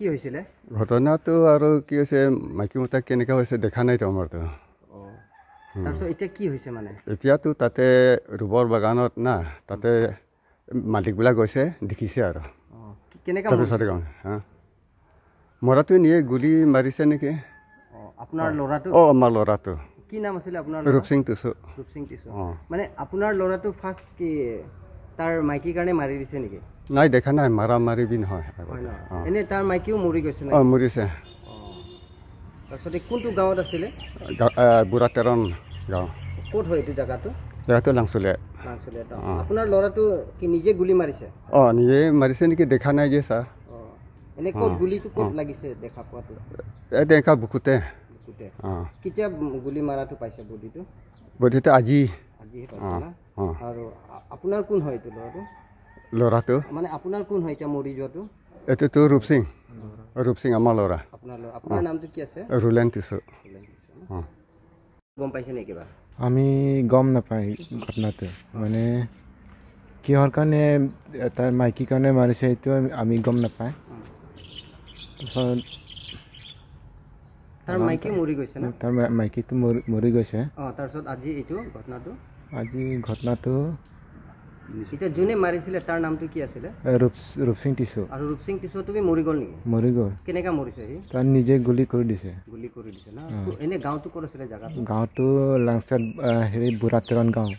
কি হৈছিলে ঘটনাটো আৰু কি হৈছে মাইকী মতা কেনেকৈ হৈছে দেখা নাইতো আমাৰতো তাৰপিছত এতিয়া কি হৈছে মানে এতিয়াতো তাতে ৰুবৰ বাগানত না তাতে মালিকবিলাক গৈছে দেখিছে আৰু কেনেকৈ তাৰপিছতে হা মৰাটো নিয়ে গুলি মাৰিছে নেকি আপোনাৰ ল'ৰাটো আমাৰ ল'ৰাটো কি নাম আছিলে আপোনাৰ ৰূপসিং টিছু মানে আপোনাৰ ল'ৰাটো ফাৰ্ষ্ট কি তাৰ মাইকীৰ কাৰণে মাৰি দিছে নেকি নাই দেখা নাই মাৰা মাৰিবি নহয় এনে তাৰ মাইকীও মৰি গৈছে মৰিছে তাৰপিছতে কোনটো গাঁৱত আছিলে বুঢ়াতেৰণ গাঁও ক'ত হয় এইটো জেগাটো লাংচলীয়া আপোনাৰ ল'ৰাটো কি নিজে গুলি মাৰিছে নিজে মাৰিছে নেকি দেখা নাই যে ছাৰ এনে ক'ত গুলিটো ক'ত লাগিছে দেখা পোৱাটো দেখা বুকুতে কেতিয়া গুলি মাৰাটো পাইছে বডিটো আজি আৰু আপোনাৰ কোন হয় এইটো ল'ৰাটো মানে আপোনাৰ কোন হয় এতিয়া মৰি যোৱাটো এইটোতো ৰূপসিং আমাৰ ল'ৰা আপোনাৰ নামটো কি আছে ৰুলেন টিছু গম পাইছে নেকি কিবা আমি গম নাপাই ঘটনাটো মানে কিহৰ কাৰণে তাৰ মাইকীৰ কাৰণে মাৰিছে এইটো আমি গম নাপায় তাৰ মাইকী মৰি গৈছে না তাৰ মাইকীটো মৰি গৈছে তাৰপিছত আজি ঘটনাটো এতিয়া যোনে মাৰিছিলে তাৰ নামটো কি আছিলে ৰূপসিং টিছু আৰু ৰূপসিং টিছু তুমি মৰি গ'ল নেকি মৰি গ'ল কেনেকৈ মৰিছে সি তাৰ নিজে গুলি কৰি দিছে না এনে গাঁৱটো ক'ত আছিলে জেগাটো গাঁৱটো লাংচাত বুঢ়াতেৰণ গাঁও